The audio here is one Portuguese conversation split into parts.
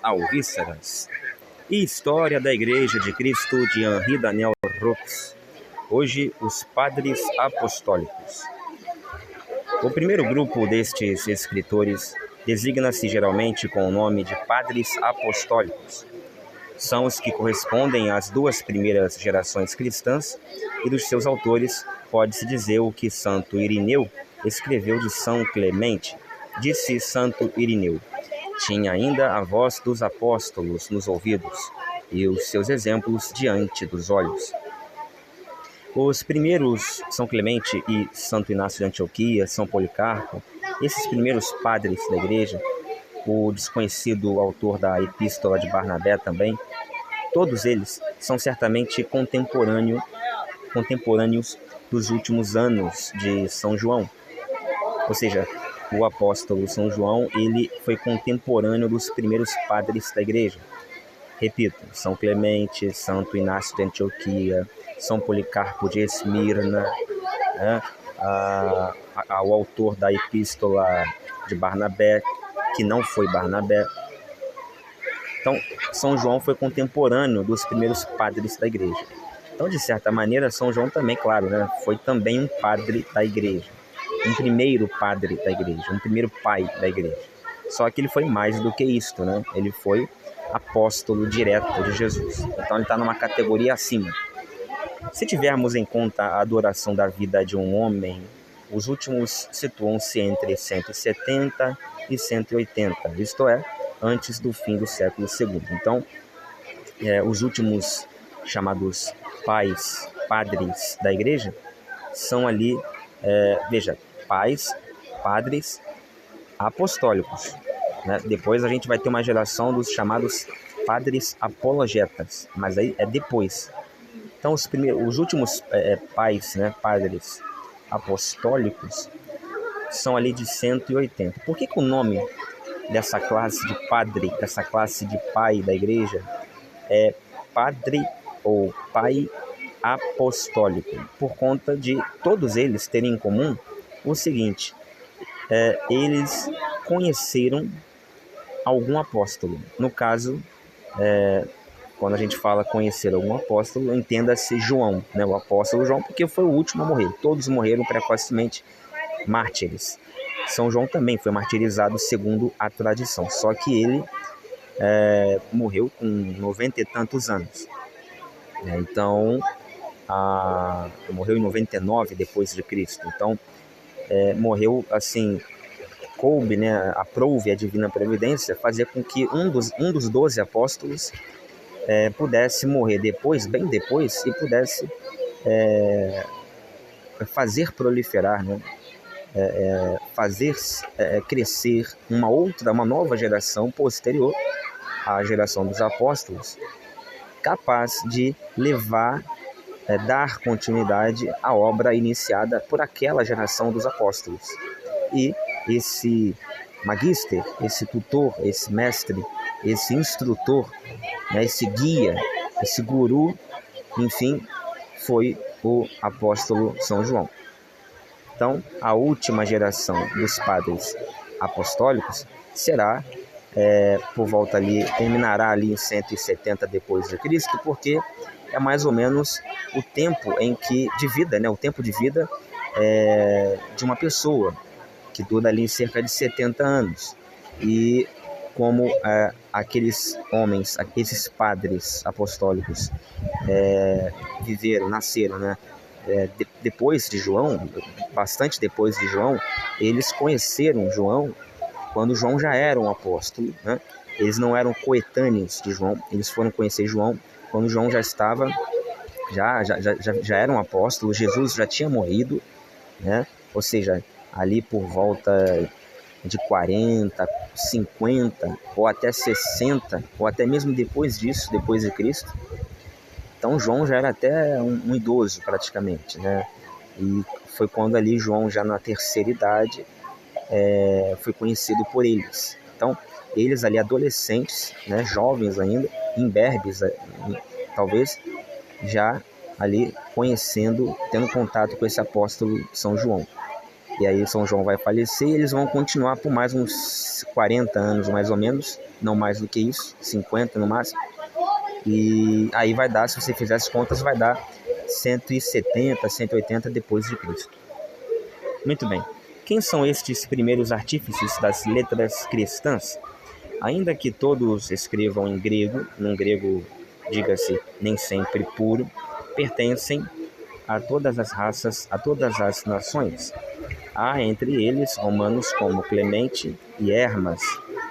Alvíceras. História da Igreja de Cristo de Henri Daniel Roux. Hoje, os Padres Apostólicos. O primeiro grupo destes escritores designa-se geralmente com o nome de Padres Apostólicos. São os que correspondem às duas primeiras gerações cristãs, e dos seus autores pode-se dizer o que Santo Irineu escreveu de São Clemente. Disse Santo Irineu: tinha ainda a voz dos apóstolos nos ouvidos e os seus exemplos diante dos olhos. Os primeiros, São Clemente e Santo Inácio de Antioquia, São Policarpo, esses primeiros padres da igreja, o desconhecido autor da Epístola de Barnabé também, todos eles são certamente contemporâneos dos últimos anos de São João. Ou seja, o apóstolo São João, ele foi contemporâneo dos primeiros padres da igreja. Repito, São Clemente, Santo Inácio de Antioquia, São Policarpo de Esmirna, o autor da Epístola de Barnabé, que não foi Barnabé. Então, São João foi contemporâneo dos primeiros padres da igreja. Então, de certa maneira, São João também, claro, foi também um padre da igreja. Um primeiro padre da igreja, um primeiro pai da igreja. Só que ele foi mais do que isto, Ele foi apóstolo direto de Jesus. Então ele está numa categoria acima. Se tivermos em conta a duração da vida de um homem, os últimos situam-se entre 170 e 180, isto é, antes do fim do século II. Então, os últimos chamados padres da igreja, são ali, padres apostólicos. Depois a gente vai ter uma geração dos chamados padres apologetas, mas aí é depois. Então os últimos padres apostólicos são ali de 180. Por que o nome dessa classe de padre, dessa classe de pai da igreja é padre ou pai apostólico? Por conta de todos eles terem em comum o seguinte: eles conheceram algum apóstolo. No caso, quando a gente fala conhecer algum apóstolo, entenda-se João, o apóstolo João, porque foi o último a morrer. Todos morreram precocemente, mártires. São João também foi martirizado segundo a tradição, só que ele morreu com 90 e tantos anos. Então, morreu em 99 depois de Cristo. Então, morreu assim, coube, aprouve a divina providência fazer com que um dos 12 apóstolos pudesse morrer depois, bem depois, e pudesse fazer proliferar, fazer crescer uma nova geração posterior à geração dos apóstolos, capaz de dar continuidade à obra iniciada por aquela geração dos apóstolos. E esse magister, esse tutor, esse mestre, esse instrutor, esse guia, esse guru, enfim, foi o apóstolo São João. Então, a última geração dos padres apostólicos será por volta ali, terminará ali em 170 depois de Cristo, porque é mais ou menos o tempo de vida de uma pessoa, que dura ali cerca de 70 anos. E como aqueles homens, esses padres apostólicos nasceram, depois de João, bastante depois de João, eles conheceram João quando João já era um apóstolo, Eles não eram coetâneos de João, eles foram conhecer João quando João já estava, já era um apóstolo, Jesus já tinha morrido, Ou seja, ali por volta de 40, 50, ou até 60, ou até mesmo depois disso, depois de Cristo. Então João já era até um idoso praticamente, E foi quando ali João, já na terceira idade, foi conhecido por eles. Então, eles ali adolescentes, jovens ainda, imberbes, talvez, já ali conhecendo, tendo contato com esse apóstolo São João. E aí São João vai falecer e eles vão continuar por mais uns 40 anos, mais ou menos, não mais do que isso, 50 no máximo. E aí vai dar, se você fizer as contas, vai dar 170, 180 depois de Cristo. Muito bem. Quem são estes primeiros artífices das letras cristãs? Ainda que todos escrevam em grego, num grego, diga-se, nem sempre puro, pertencem a todas as raças, a todas as nações. Há entre eles romanos como Clemente e Hermas,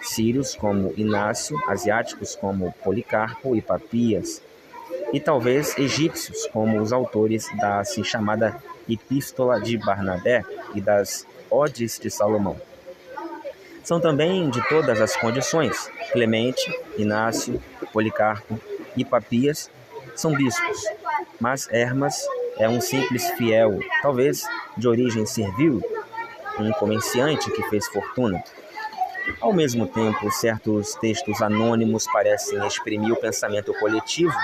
sírios como Inácio, asiáticos como Policarpo e Papias, e talvez egípcios como os autores da assim chamada Epístola de Barnabé e das Odes de Salomão. São também de todas as condições. Clemente, Inácio, Policarpo e Papias são bispos, mas Hermas é um simples fiel, talvez de origem servil, um comerciante que fez fortuna. Ao mesmo tempo, certos textos anônimos parecem exprimir o pensamento coletivo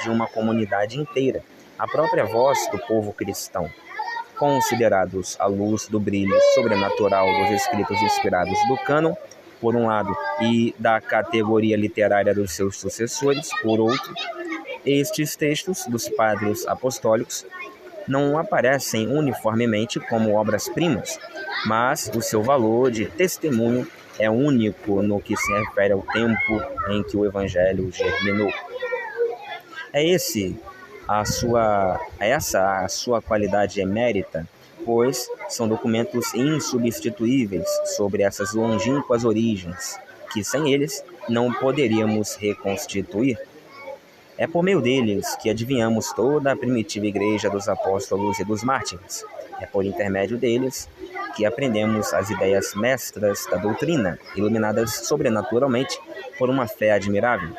de uma comunidade inteira, a própria voz do povo cristão. Considerados à luz do brilho sobrenatural dos escritos inspirados do cânon, por um lado, e da categoria literária dos seus sucessores, por outro, estes textos dos padres apostólicos não aparecem uniformemente como obras-primas, mas o seu valor de testemunho é único no que se refere ao tempo em que o Evangelho germinou. Essa a sua qualidade emérita, pois são documentos insubstituíveis sobre essas longínquas origens, que sem eles não poderíamos reconstituir. É por meio deles que adivinhamos toda a primitiva igreja dos apóstolos e dos mártires. É por intermédio deles que aprendemos as ideias mestras da doutrina, iluminadas sobrenaturalmente por uma fé admirável.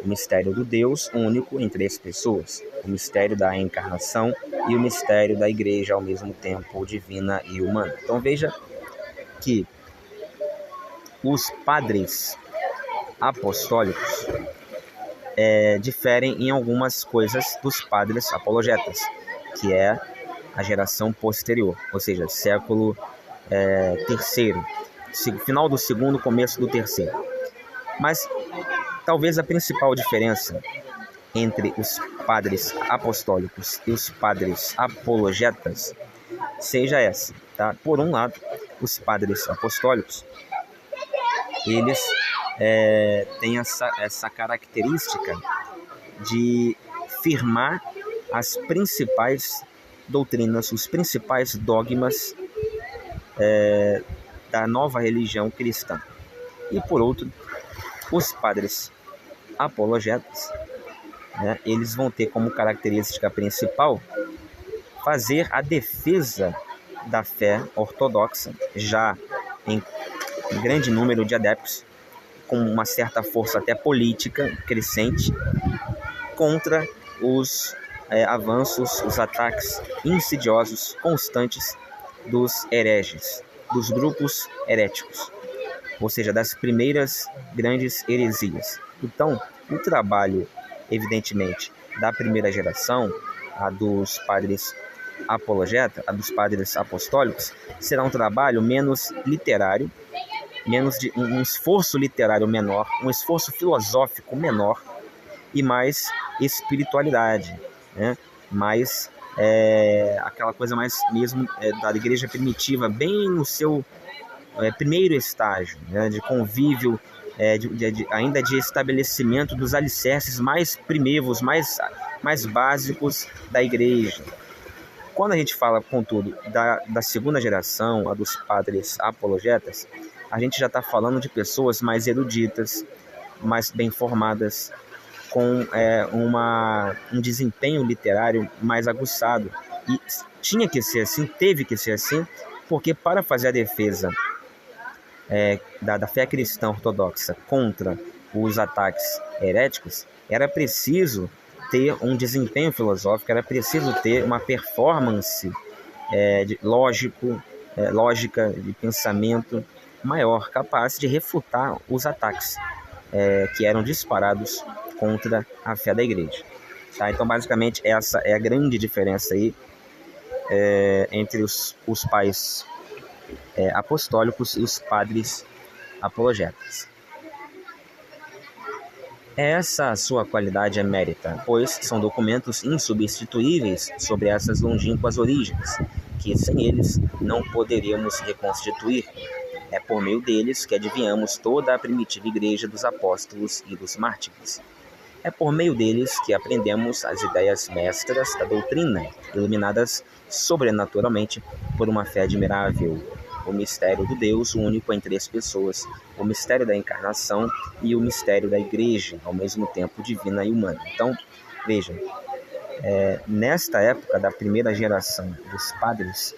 O mistério do Deus único em três pessoas, o mistério da encarnação e o mistério da igreja ao mesmo tempo divina e humana. Então veja que os padres apostólicos diferem em algumas coisas dos padres apologetas, que é a geração posterior, ou seja, século terceiro, final do segundo, começo do terceiro. Mas talvez a principal diferença entre os padres apostólicos e os padres apologetas seja essa, tá? Por um lado, os padres apostólicos, eles têm essa característica de firmar as principais doutrinas, os principais dogmas da nova religião cristã. E por outro, os padres apologetas, eles vão ter como característica principal fazer a defesa da fé ortodoxa, já em grande número de adeptos, com uma certa força até política crescente, contra os avanços, os ataques insidiosos, constantes dos hereges, dos grupos heréticos, ou seja, das primeiras grandes heresias. Então, o trabalho, evidentemente, da primeira geração, a dos padres apologetas, a dos padres apostólicos, será um trabalho menos literário, menos de um esforço literário menor, um esforço filosófico menor e mais espiritualidade, mais aquela coisa mais mesmo da igreja primitiva, bem no seu primeiro estágio, de convívio, ainda de estabelecimento dos alicerces mais primevos, mais básicos da igreja. Quando a gente fala, contudo, da segunda geração, a dos padres apologetas, a gente já está falando de pessoas mais eruditas, mais bem formadas, com um desempenho literário mais aguçado. E tinha que ser assim, teve que ser assim, porque para fazer a defesa da fé cristã ortodoxa contra os ataques heréticos, era preciso ter um desempenho filosófico, era preciso ter uma performance lógica, de pensamento maior, capaz de refutar os ataques que eram disparados contra a fé da igreja. Tá? Então, basicamente, essa é a grande diferença aí entre os pais apostólicos e os padres apologetas. Essa sua qualidade é mérita, pois são documentos insubstituíveis sobre essas longínquas origens, que sem eles não poderíamos reconstituir. É por meio deles que adivinhamos toda a primitiva igreja dos apóstolos e dos mártires. É por meio deles que aprendemos as ideias mestras da doutrina, iluminadas sobrenaturalmente por uma fé admirável. O mistério do Deus único em três pessoas, o mistério da encarnação e o mistério da igreja, ao mesmo tempo divina e humana. Então, vejam, nesta época da primeira geração dos padres,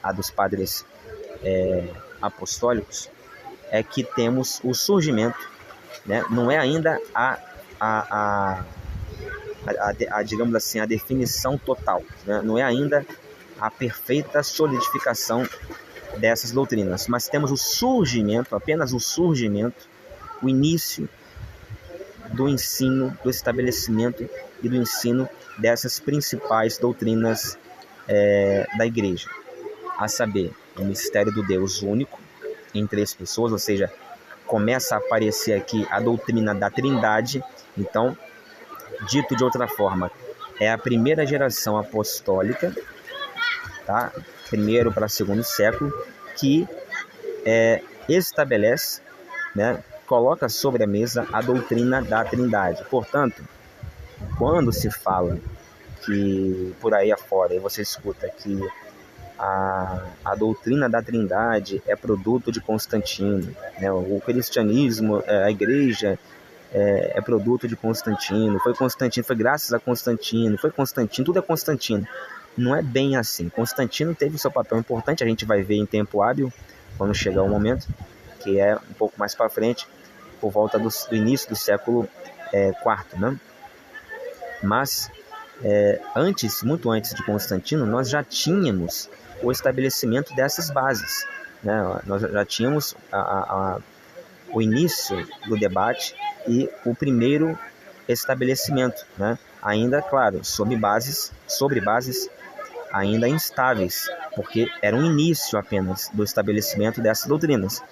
a dos padres apostólicos, é que temos o surgimento, né? Não é ainda digamos assim, a definição total, né? Não é ainda a perfeita solidificação dessas doutrinas, mas temos o surgimento, apenas o surgimento, o início do ensino, do estabelecimento e do ensino dessas principais doutrinas da igreja, a saber, o mistério do Deus único em três pessoas, ou seja, começa a aparecer aqui a doutrina da Trindade. Então, dito de outra forma, é a primeira geração apostólica, tá? Primeiro para segundo século, que estabelece, né, coloca sobre a mesa a doutrina da Trindade. Portanto, quando se fala que por aí afora, e você escuta que a doutrina da Trindade é produto de Constantino, né? O cristianismo, a igreja é produto de Constantino, foi graças a Constantino, foi Constantino, tudo é Constantino. Não é bem assim. Constantino teve seu papel importante, a gente vai ver em tempo hábil, quando chegar o momento, que é um pouco mais para frente, por volta do início do século IV, né? Mas, muito antes de Constantino, nós já tínhamos o estabelecimento dessas bases, né? Nós já tínhamos o início do debate e o primeiro estabelecimento, né? Ainda, claro, sobre bases ainda instáveis, porque era um início apenas do estabelecimento dessas doutrinas.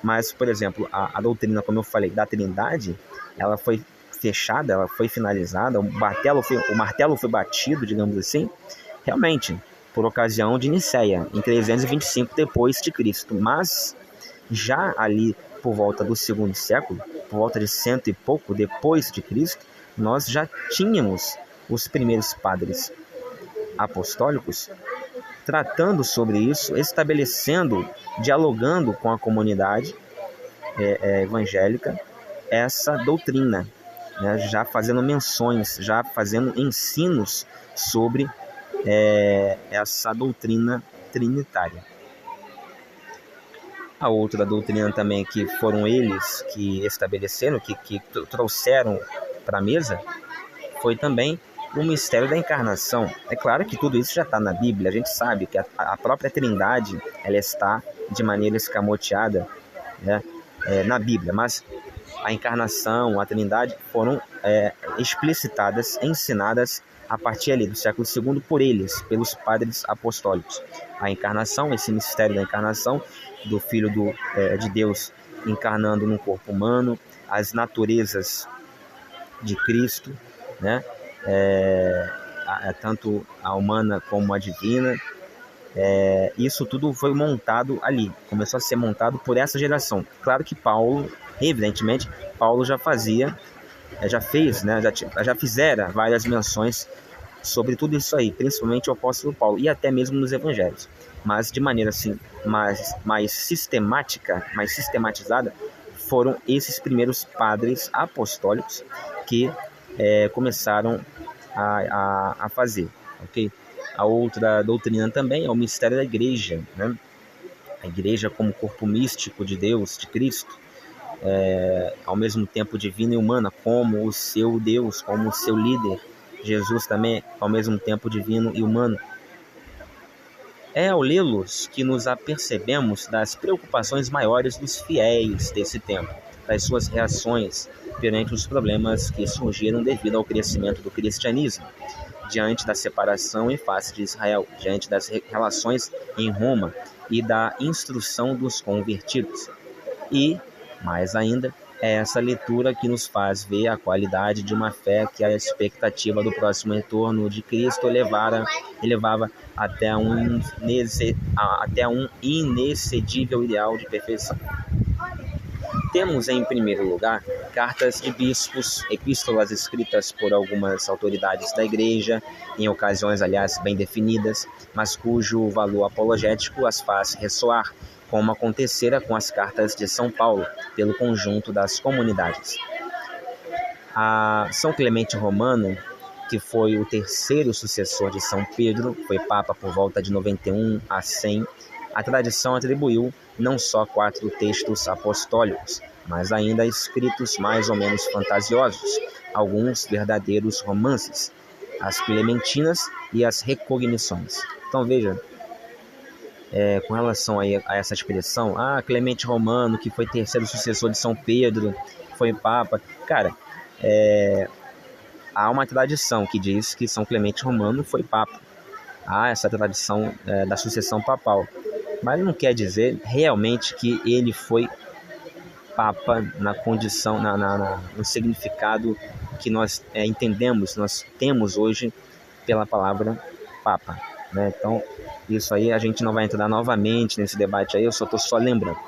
Mas, por exemplo, a doutrina, como eu falei, da Trindade, ela foi fechada, ela foi finalizada, o martelo foi batido, digamos assim, realmente, por ocasião de Nicéia, em 325 depois de Cristo. Mas, já ali por volta do segundo século, por volta de 100 e pouco depois de Cristo, nós já tínhamos os primeiros padres apostólicos tratando sobre isso, estabelecendo, dialogando com a comunidade evangélica essa doutrina, né? Já fazendo menções, já fazendo ensinos sobre essa doutrina trinitária. A outra doutrina também que foram eles que estabeleceram, que trouxeram para a mesa, foi também o mistério da encarnação. É claro que tudo isso já está na Bíblia, a gente sabe que a própria Trindade ela está de maneira escamoteada, né, na Bíblia, mas a encarnação, a Trindade foram explicitadas, ensinadas a partir ali do século II por eles, pelos padres apostólicos. A encarnação, esse mistério da encarnação, do Filho de Deus encarnando num corpo humano, as naturezas de Cristo, né? Tanto a humana como a divina, isso tudo foi montado ali, começou a ser montado por essa geração. Claro que Paulo, evidentemente, já fazia, já fez, né? já fizera várias menções sobre tudo isso aí, principalmente o apóstolo Paulo, e até mesmo nos evangelhos, mas de maneira assim, mais sistemática, mais sistematizada, foram esses primeiros padres apostólicos que começaram a fazer, ok? A outra doutrina também é o mistério da igreja, né? A igreja como corpo místico de Deus, de Cristo, ao mesmo tempo divina e humana, como o seu Deus, como o seu líder. Jesus também, ao mesmo tempo divino e humano. É ao lê-los que nos apercebemos das preocupações maiores dos fiéis desse tempo, das suas reações perante os problemas que surgiram devido ao crescimento do cristianismo, diante da separação em face de Israel, diante das relações em Roma e da instrução dos convertidos. E, mais ainda, é essa leitura que nos faz ver a qualidade de uma fé que a expectativa do próximo retorno de Cristo elevava até um inexcedível ideal de perfeição. Temos, em primeiro lugar, cartas de bispos, epístolas escritas por algumas autoridades da Igreja, em ocasiões, aliás, bem definidas, mas cujo valor apologético as faz ressoar, como acontecera com as cartas de São Paulo, pelo conjunto das comunidades. A São Clemente Romano, que foi o terceiro sucessor de São Pedro, foi papa por volta de 91 a 100, a tradição atribuiu não só 4 textos apostólicos, mas ainda escritos mais ou menos fantasiosos, alguns verdadeiros romances, as Clementinas e as Recognições. Então veja, com relação a essa expressão, Clemente Romano, que foi terceiro sucessor de São Pedro, foi papa. Cara, há uma tradição que diz que São Clemente Romano foi papa. Há essa tradição da sucessão papal. Mas não quer dizer realmente que ele foi papa na condição, no significado que nós entendemos, nós temos hoje pela palavra papa, né? Então, isso aí a gente não vai entrar novamente nesse debate aí, eu só estou lembrando.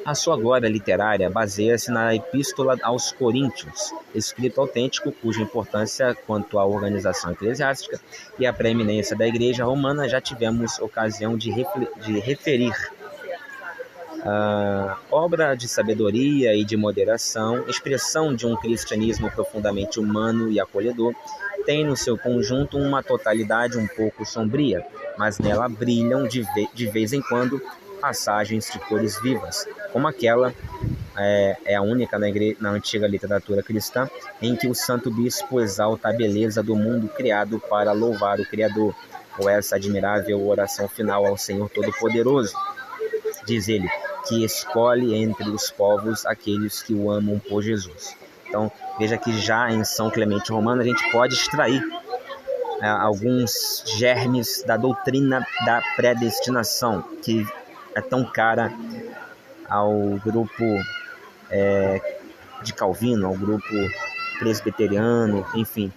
A sua glória literária baseia-se na Epístola aos Coríntios, escrito autêntico, cuja importância quanto à organização eclesiástica e à preeminência da Igreja Romana já tivemos ocasião de referir. Obra de sabedoria e de moderação, expressão de um cristianismo profundamente humano e acolhedor, tem no seu conjunto uma totalidade um pouco sombria, mas nela brilham de vez em quando passagens de cores vivas, como aquela é a única na antiga literatura cristã em que o santo bispo exalta a beleza do mundo criado para louvar o Criador, ou essa admirável oração final ao Senhor Todo-Poderoso. Diz ele que escolhe entre os povos aqueles que o amam por Jesus. Então, veja que já em São Clemente Romano a gente pode extrair alguns germes da doutrina da predestinação, que é tão cara ao grupo de Calvino, ao grupo presbiteriano, enfim,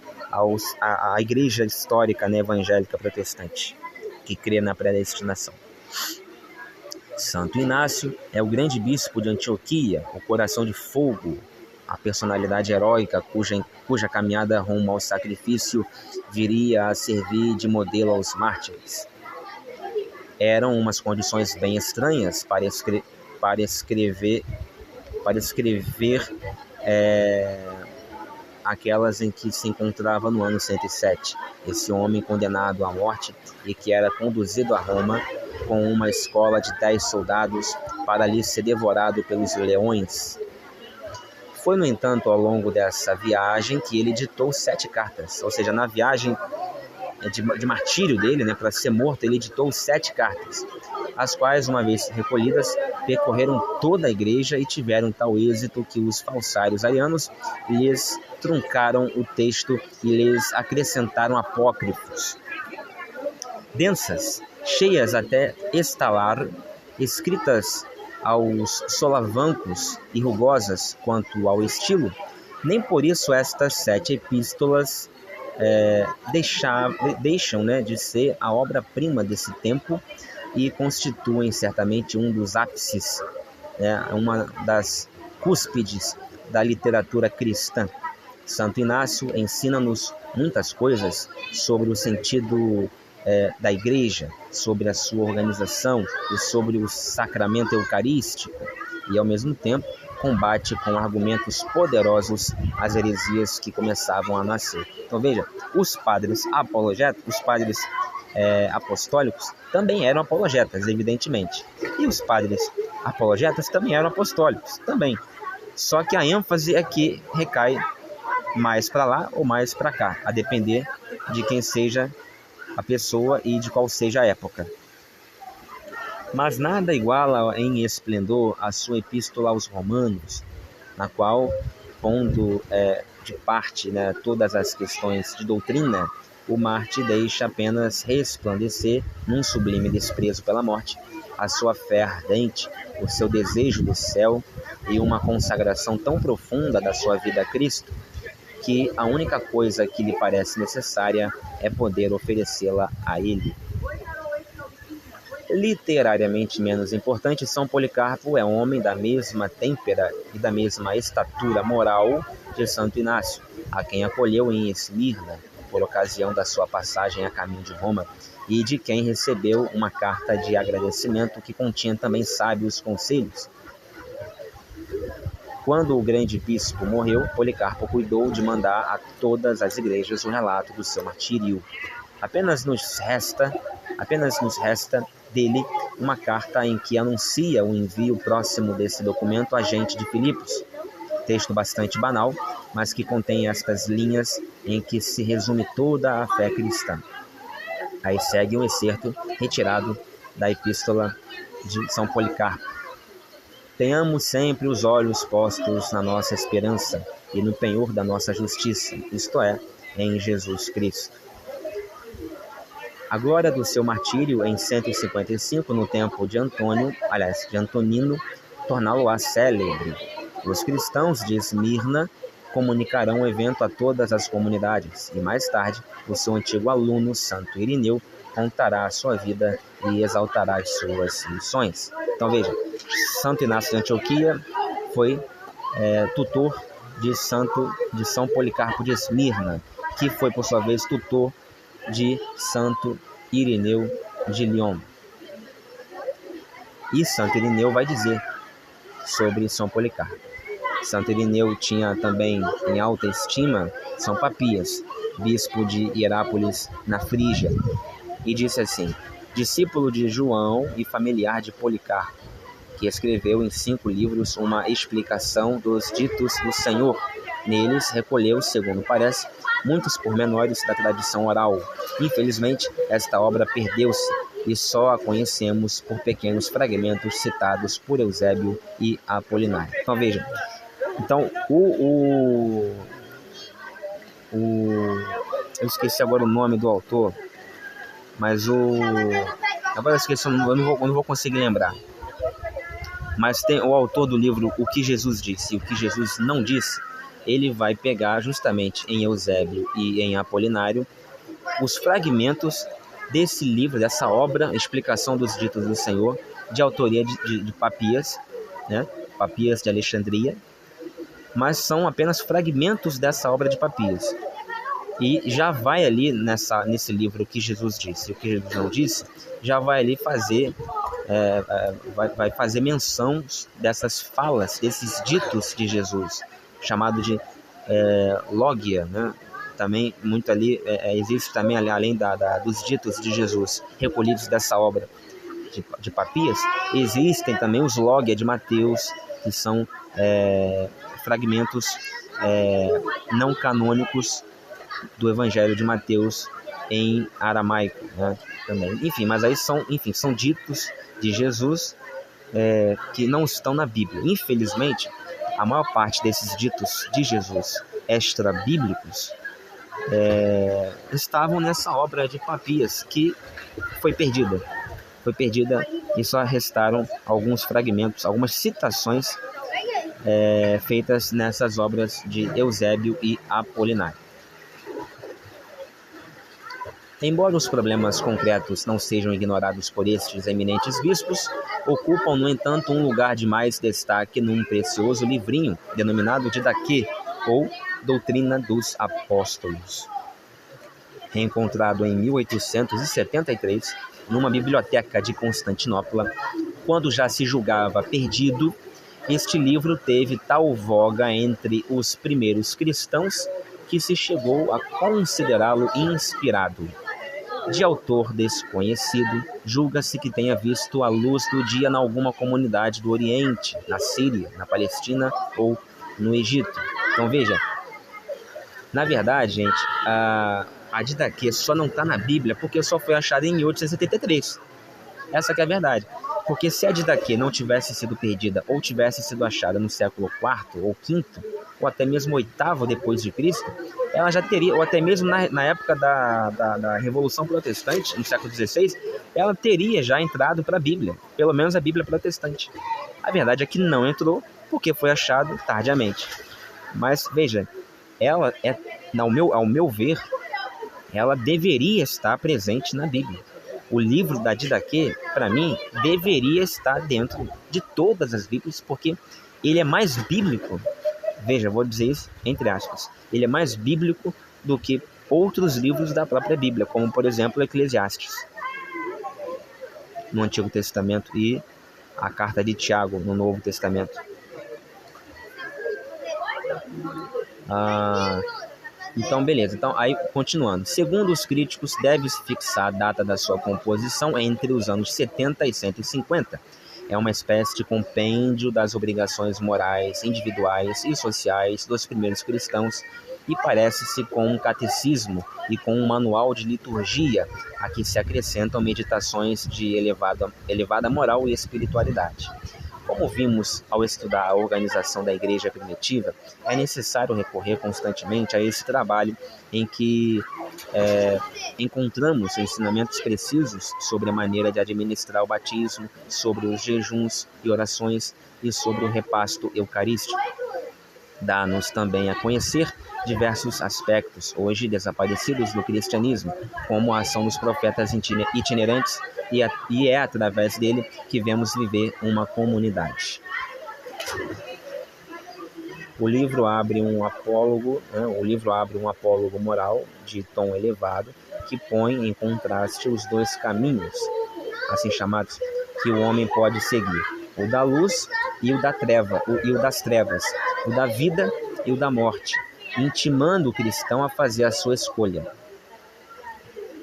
à igreja histórica, né, evangélica protestante, que crê na predestinação. Santo Inácio é o grande bispo de Antioquia, o coração de fogo, a personalidade heróica cuja caminhada rumo ao sacrifício viria a servir de modelo aos mártires. Eram umas condições bem estranhas para escrever aquelas em que se encontrava no ano 107. Esse homem condenado à morte e que era conduzido a Roma com uma escola de 10 soldados para ali ser devorado pelos leões. Foi, no entanto, ao longo dessa viagem que ele ditou 7 cartas, ou seja, na viagem de martírio dele, né, para ser morto, ele ditou 7 cartas, as quais, uma vez recolhidas, percorreram toda a igreja e tiveram tal êxito que os falsários arianos lhes truncaram o texto e lhes acrescentaram apócrifos. Densas, cheias até estalar, escritas aos solavancos e rugosas quanto ao estilo, nem por isso estas 7 epístolas deixam, né, de ser a obra-prima desse tempo e constituem certamente um dos ápices, uma das cúspides da literatura cristã. Santo Inácio ensina-nos muitas coisas sobre o sentido da igreja, sobre a sua organização e sobre o sacramento eucarístico, e ao mesmo tempo combate com argumentos poderosos as heresias que começavam a nascer. Então veja, os padres apologetas, os padres apostólicos também eram apologetas, evidentemente, e os padres apologetas também eram apostólicos, também. Só que a ênfase é que recai mais para lá ou mais para cá, a depender de quem seja a pessoa e de qual seja a época. Mas nada iguala em esplendor a sua epístola aos Romanos, na qual, pondo de parte, né, todas as questões de doutrina, o Marte deixa apenas resplandecer, num sublime desprezo pela morte, a sua fé ardente, o seu desejo do céu e uma consagração tão profunda da sua vida a Cristo, que a única coisa que lhe parece necessária é poder oferecê-la a Ele. Literariamente menos importante, São Policarpo é homem da mesma têmpera e da mesma estatura moral de Santo Inácio, a quem acolheu em Esmirna, por ocasião da sua passagem a caminho de Roma, e de quem recebeu uma carta de agradecimento que continha também sábios conselhos. Quando o grande bispo morreu, Policarpo cuidou de mandar a todas as igrejas o relato do seu martírio. Apenas nos resta dele uma carta em que anuncia o envio próximo desse documento a gente de Filipos. Texto bastante banal, mas que contém estas linhas em que se resume toda a fé cristã. Aí segue um excerto retirado da Epístola de São Policarpo. Tenhamos sempre os olhos postos na nossa esperança e no penhor da nossa justiça, isto é, em Jesus Cristo. A glória do seu martírio em 155, no tempo de Antonino, torná-lo-á célebre. Os cristãos de Esmirna comunicarão o evento a todas as comunidades, e mais tarde o seu antigo aluno, Santo Irineu, contará a sua vida e exaltará as suas missões. Então veja, Santo Inácio de Antioquia foi tutor de São Policarpo de Esmirna, que foi por sua vez tutor de Santo Irineu de Lyon. E Santo Irineu vai dizer sobre São Policarpo. Santo Irineu tinha também em alta estima São Papias, bispo de Hierápolis, na Frígia, e disse assim: discípulo de João e familiar de Policarpo, que escreveu em 5 livros uma explicação dos ditos do Senhor. Neles recolheu, segundo parece, muitos pormenores da tradição oral. Infelizmente, esta obra perdeu-se e só a conhecemos por pequenos fragmentos citados por Eusébio e Apolinário. Então vejam, eu esqueci agora o nome do autor, mas agora eu esqueci, eu não vou conseguir lembrar. Mas tem o autor do livro O que Jesus Disse e o que Jesus Não Disse. Ele vai pegar justamente em Eusébio e em Apolinário os fragmentos desse livro, dessa obra, Explicação dos Ditos do Senhor, de autoria de Papias, né? Papias de Alexandria, mas são apenas fragmentos dessa obra de Papias. E já vai ali nesse livro O que Jesus Disse e o que Jesus Não Disse, já vai ali fazer vai fazer menção dessas falas, desses ditos de Jesus, chamado de logia, né? Também muito ali existe também além dos ditos de Jesus recolhidos dessa obra de Papias, existem também os logia de Mateus, que são fragmentos não canônicos do Evangelho de Mateus em aramaico, né? Também. Enfim, mas aí são ditos de Jesus que não estão na Bíblia. Infelizmente, a maior parte desses ditos de Jesus extra-bíblicos estavam nessa obra de Papias, que foi perdida e só restaram alguns fragmentos, algumas citações feitas nessas obras de Eusébio e Apolinário. Embora os problemas concretos não sejam ignorados por estes eminentes bispos, ocupam, no entanto, um lugar de mais destaque num precioso livrinho denominado Didaquê, ou Doutrina dos Apóstolos. Reencontrado em 1873, numa biblioteca de Constantinopla, quando já se julgava perdido, este livro teve tal voga entre os primeiros cristãos que se chegou a considerá-lo inspirado. De autor desconhecido, julga-se que tenha visto a luz do dia em alguma comunidade do Oriente, na Síria, na Palestina ou no Egito. Então veja, na verdade, gente, a Didaquê só não está na Bíblia porque só foi achada em 1873. Essa que é a verdade. Porque se a Didaquê não tivesse sido perdida ou tivesse sido achada no século IV ou V, ou até mesmo VIII depois de Cristo, ela já teria, ou até mesmo na época da Revolução Protestante, no século XVI, ela teria já entrado para a Bíblia, pelo menos a Bíblia protestante. A verdade é que não entrou, porque foi achado tardiamente. Mas, veja, ela ao meu ver, ela deveria estar presente na Bíblia. O livro da Didaquê, para mim, deveria estar dentro de todas as Bíblias, porque ele é mais bíblico. Veja, vou dizer isso entre aspas. Ele é mais bíblico do que outros livros da própria Bíblia, como, por exemplo, Eclesiastes, no Antigo Testamento, e a carta de Tiago, no Novo Testamento. Então, beleza. Então, aí, continuando. Segundo os críticos, deve-se fixar a data da sua composição entre os anos 70 e 150. É uma espécie de compêndio das obrigações morais, individuais e sociais dos primeiros cristãos e parece-se com um catecismo e com um manual de liturgia a que se acrescentam meditações de elevada moral e espiritualidade. Como vimos ao estudar a organização da igreja primitiva, é necessário recorrer constantemente a esse trabalho em que encontramos ensinamentos precisos sobre a maneira de administrar o batismo, sobre os jejuns e orações e sobre o repasto eucarístico. Dá-nos também a conhecer diversos aspectos hoje desaparecidos do cristianismo, como a ação dos profetas itinerantes, e é através dele que vemos viver uma comunidade. O livro abre um apólogo moral de tom elevado que põe em contraste os dois caminhos, assim chamados, que o homem pode seguir: o da luz e o da treva, e o das trevas, o da vida e o da morte, intimando o cristão a fazer a sua escolha.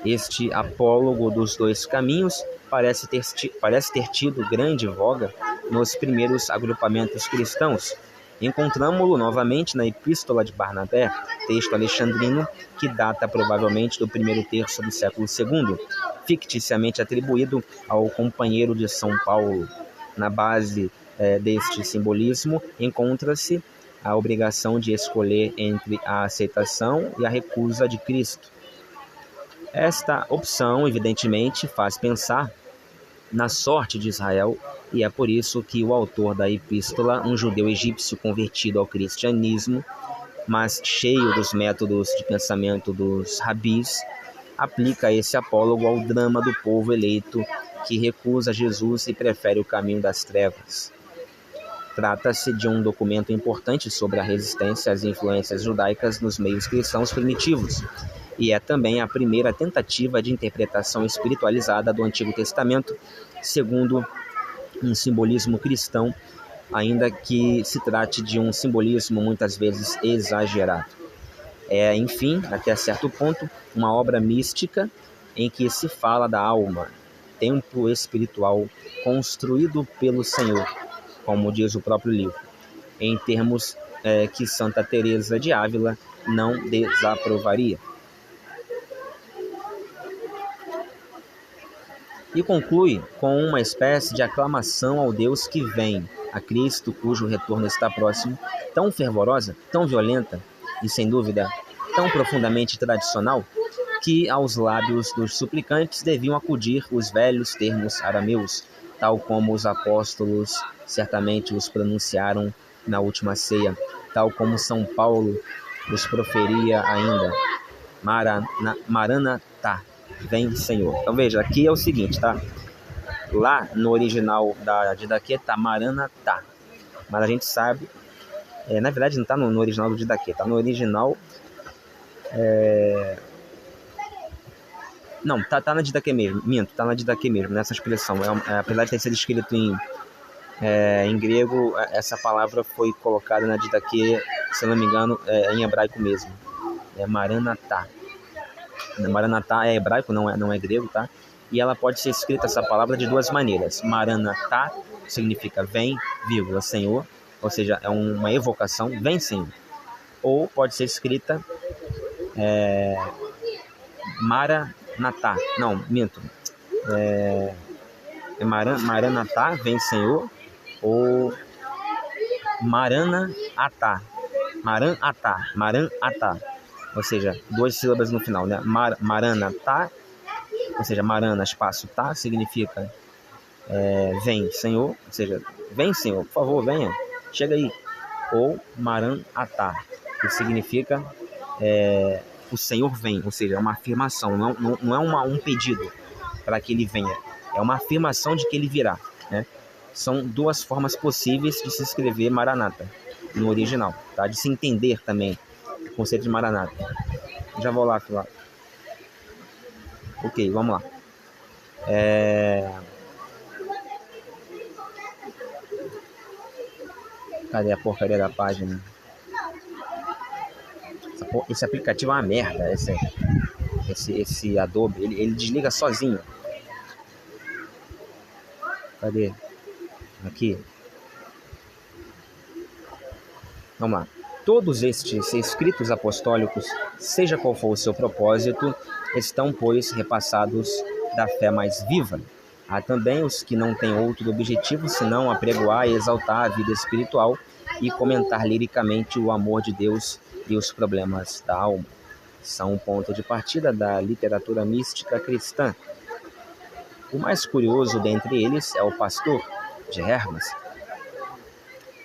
Este apólogo dos dois caminhos parece ter tido grande voga nos primeiros agrupamentos cristãos. Encontramo-lo novamente na Epístola de Barnabé, texto alexandrino que data provavelmente do primeiro terço do século II, ficticiamente atribuído ao companheiro de São Paulo. Na base deste simbolismo encontra-se a obrigação de escolher entre a aceitação e a recusa de Cristo. Esta opção, evidentemente, faz pensar na sorte de Israel, e é por isso que o autor da epístola, um judeu egípcio convertido ao cristianismo, mas cheio dos métodos de pensamento dos rabis, aplica esse apólogo ao drama do povo eleito que recusa Jesus e prefere o caminho das trevas. Trata-se de um documento importante sobre a resistência às influências judaicas nos meios cristãos primitivos, e é também a primeira tentativa de interpretação espiritualizada do Antigo Testamento, segundo um simbolismo cristão, ainda que se trate de um simbolismo muitas vezes exagerado. É, enfim, até certo ponto, uma obra mística em que se fala da alma, templo espiritual construído pelo Senhor, como diz o próprio livro, em termos que Santa Teresa de Ávila não desaprovaria. E conclui com uma espécie de aclamação ao Deus que vem, a Cristo cujo retorno está próximo, tão fervorosa, tão violenta e, sem dúvida, tão profundamente tradicional, que aos lábios dos suplicantes deviam acudir os velhos termos arameus, tal como os apóstolos certamente os pronunciaram na última ceia, tal como São Paulo os proferia ainda: Maranatá, vem Senhor. Então veja, aqui é o seguinte, tá? Lá no original da Didaquê está Maranatá, mas a gente sabe, na verdade não está no original do Didaquê, está no original, não, tá na Didaquê mesmo, tá na Didaquê mesmo, nessa expressão, apesar de ter sido escrito em grego, essa palavra foi colocada na Didaquê, se eu não me engano, em hebraico mesmo, Maranatá. Maranatá é hebraico, não é grego, tá? E ela pode ser escrita, essa palavra, de duas maneiras. Maranatá significa vem, vírgula, Senhor, ou seja, é uma evocação, vem Senhor. Ou pode ser escrita Maranatá, não, minto. Maranatá, vem Senhor, ou Maranatá. ou seja, 2 sílabas no final, né? Maranatá, ou seja, Marana, espaço tá, significa vem, Senhor, ou seja, vem, Senhor, por favor, venha, chega aí. Ou Maranatá, que significa o Senhor vem, ou seja, é uma afirmação, não é um pedido para que ele venha, é uma afirmação de que ele virá, né? São 2 formas possíveis de se escrever Maranata no original, tá? De se entender também o conceito de Maranata. Já vou lá. Ok, vamos lá. Cadê a porcaria da página? Esse aplicativo é uma merda. Esse Adobe, ele desliga sozinho. Cadê? Aqui. Vamos lá. Todos estes escritos apostólicos, seja qual for o seu propósito, estão, pois, repassados da fé mais viva. Há também os que não têm outro objetivo senão apregoar e exaltar a vida espiritual e comentar liricamente o amor de Deus e os problemas da alma. São um ponto de partida da literatura mística cristã. O mais curioso dentre eles é o Pastor, de Hermas.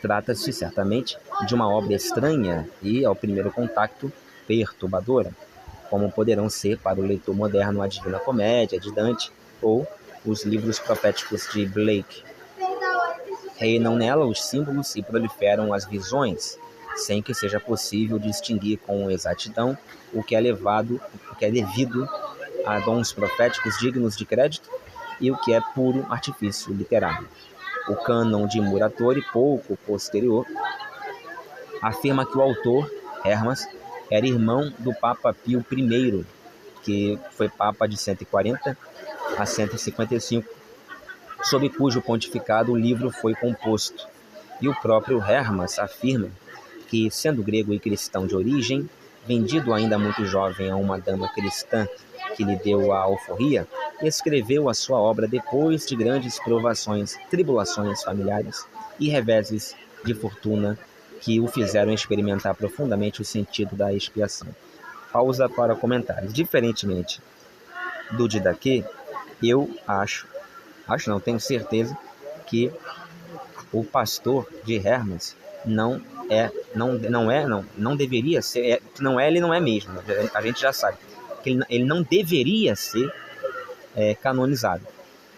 Trata-se certamente de uma obra estranha e, ao primeiro contato, perturbadora, como poderão ser para o leitor moderno a Divina Comédia, de Dante, ou os livros proféticos de Blake. Reinam nela os símbolos e proliferam as visões, sem que seja possível distinguir com exatidão o que é devido a dons proféticos dignos de crédito e o que é puro artifício literário. O cânon de Muratori, pouco posterior, afirma que o autor, Hermas, era irmão do Papa Pio I, que foi Papa de 140 a 155, sob cujo pontificado o livro foi composto. E o próprio Hermas afirma que, sendo grego e cristão de origem, vendido ainda muito jovem a uma dama cristã que lhe deu a alforria, escreveu a sua obra depois de grandes provações, tribulações familiares e reveses de fortuna que o fizeram experimentar profundamente o sentido da expiação. Pausa para comentários. Diferentemente do Didaquê, eu tenho certeza que o Pastor de Hermas não deveria ser, ele não é mesmo, a gente já sabe, que ele não deveria ser canonizado,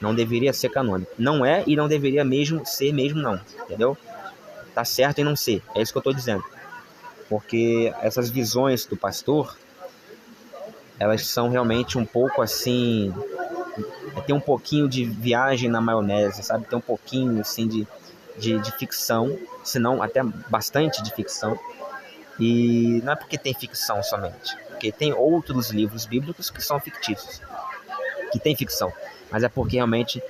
não deveria ser canônico, não é e não deveria mesmo ser mesmo não, entendeu? Tá certo em não ser, é isso que eu estou dizendo, porque essas visões do Pastor, elas são realmente um pouco assim, tem um pouquinho de viagem na maionese, sabe? Tem um pouquinho assim de ficção, se não até bastante de ficção. E não é porque tem ficção somente, porque tem outros livros bíblicos que são fictícios, que tem ficção, mas é porque realmente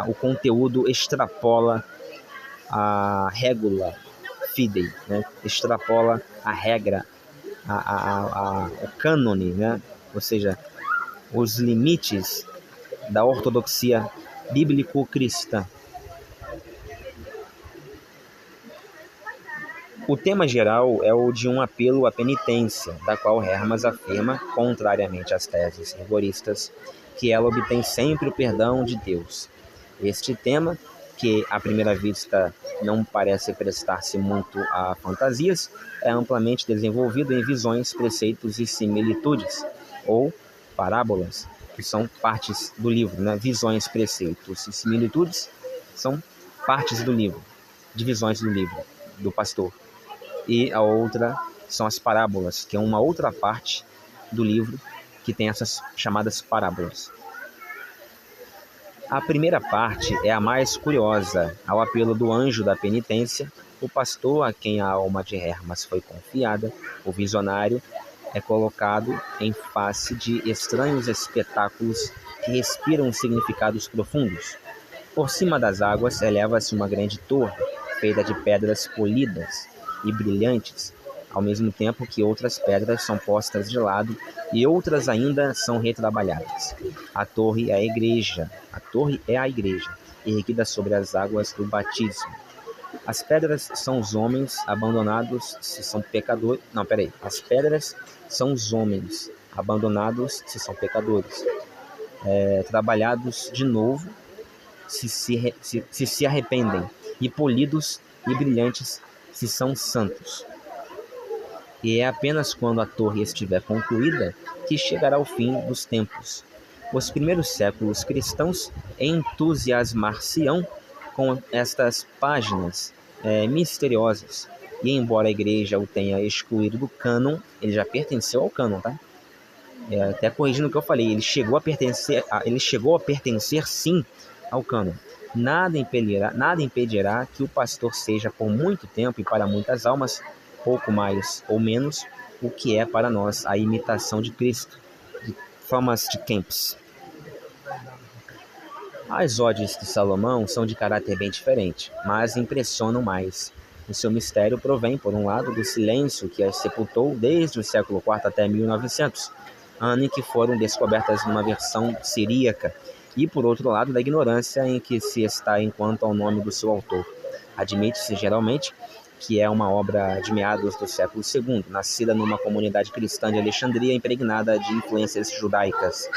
o conteúdo extrapola a regula fidei, né? Extrapola a regra, o cânone, né? Ou seja, os limites da ortodoxia bíblico-cristã. O tema geral é o de um apelo à penitência, da qual Hermas afirma, contrariamente às teses rigoristas, que ela obtém sempre o perdão de Deus. Este tema, que à primeira vista não parece prestar-se muito a fantasias, é amplamente desenvolvido em visões, preceitos e similitudes, ou parábolas, que são partes do livro, né? Visões, preceitos e similitudes são partes do livro, divisões do livro, do Pastor. E a outra são as parábolas, que é uma outra parte do livro que tem essas chamadas parábolas. A primeira parte é a mais curiosa. Ao apelo do anjo da penitência, o pastor a quem a alma de Hermas foi confiada, o visionário, é colocado em face de estranhos espetáculos que respiram significados profundos. Por cima das águas eleva-se uma grande torre, feita de pedras polidas e brilhantes, ao mesmo tempo que outras pedras são postas de lado e outras ainda são retrabalhadas. A torre é a igreja, erguida sobre as águas do batismo. As pedras são os homens abandonados se são pecadores. Não, peraí. As pedras são os homens abandonados se são pecadores. Trabalhados de novo se arrependem. E polidos e brilhantes se são santos. E é apenas quando a torre estiver concluída que chegará o fim dos tempos. Os primeiros séculos cristãos entusiasmar-se-ão com estas páginas misteriosas. E embora a igreja o tenha excluído do cânon, ele já pertenceu ao cânon, tá? Até corrigindo o que eu falei, ele chegou a pertencer sim ao cânon. Nada impedirá que o pastor seja por muito tempo e para muitas almas, pouco mais ou menos, o que é para nós a imitação de Cristo. De Thomas de Kempis. As odes de Salomão são de caráter bem diferente, mas impressionam mais. O seu mistério provém, por um lado, do silêncio que as sepultou desde o século IV até 1900, ano em que foram descobertas numa versão siríaca, e, por outro lado, da ignorância em que se está enquanto ao nome do seu autor. Admite-se geralmente que é uma obra de meados do século II, nascida numa comunidade cristã de Alexandria impregnada de influências judaicas.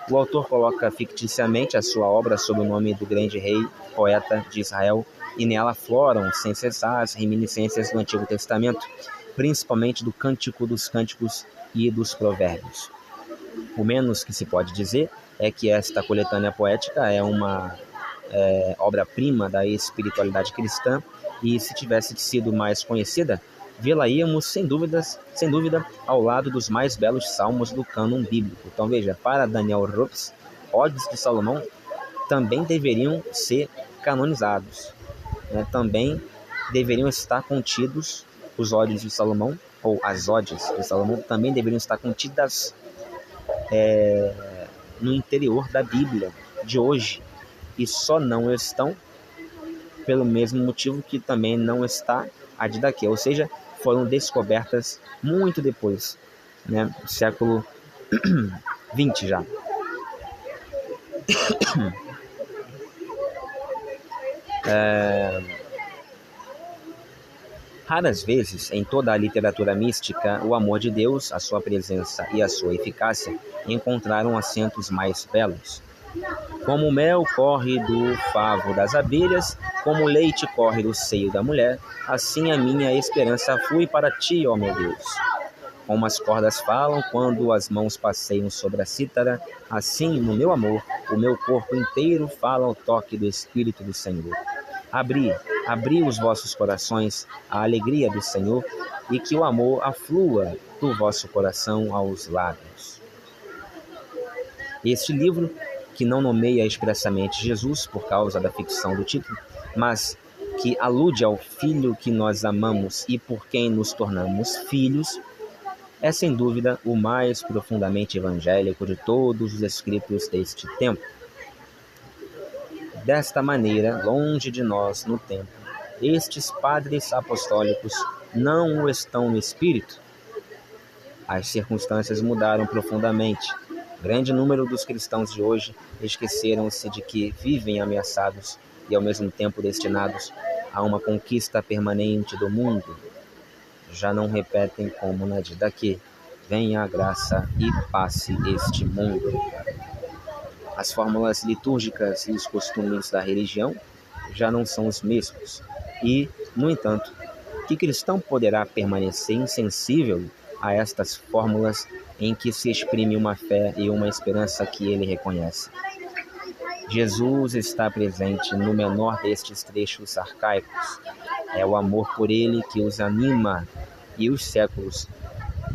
O autor coloca ficticiamente a sua obra sob o nome do grande rei, poeta de Israel, e nela afloram, sem cessar, as reminiscências do Antigo Testamento, principalmente do Cântico dos Cânticos e dos Provérbios. O menos que se pode dizer é que esta coletânea poética é uma obra-prima da espiritualidade cristã, e se tivesse sido mais conhecida, vê-la-íamos sem dúvida ao lado dos mais belos salmos do cânon bíblico. Então veja, para Daniel Rups, odes de Salomão também deveriam ser canonizados, também deveriam estar contidos os odes de Salomão, ou as odes de Salomão também deveriam estar contidas no interior da Bíblia de hoje, e só não estão pelo mesmo motivo que também não está a de daqui, ou seja, foram descobertas muito depois, século XX já. Raras vezes, em toda a literatura mística, o amor de Deus, a sua presença e a sua eficácia encontraram assentos mais belos. Como o mel corre do favo das abelhas, como o leite corre do seio da mulher, assim a minha esperança flui para ti, ó meu Deus. Como as cordas falam quando as mãos passeiam sobre a cítara, assim, no meu amor, o meu corpo inteiro fala ao toque do Espírito do Senhor. Abri os vossos corações à alegria do Senhor, e que o amor aflua do vosso coração aos lábios. Este livro, que não nomeia expressamente Jesus por causa da ficção do título, mas que alude ao Filho que nós amamos e por quem nos tornamos filhos, é sem dúvida o mais profundamente evangélico de todos os escritos deste tempo. Desta maneira, longe de nós no tempo, estes padres apostólicos não o estão no espírito. As circunstâncias mudaram profundamente. Grande número dos cristãos de hoje esqueceram-se de que vivem ameaçados e ao mesmo tempo destinados a uma conquista permanente do mundo. Já não repetem como na de daqui: venha a graça e passe este mundo. As fórmulas litúrgicas e os costumes da religião já não são os mesmos. E, no entanto, que cristão poderá permanecer insensível a estas fórmulas em que se exprime uma fé e uma esperança que ele reconhece? Jesus está presente no menor destes trechos arcaicos. É o amor por ele que os anima, e os séculos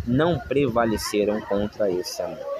não prevaleceram contra esse amor.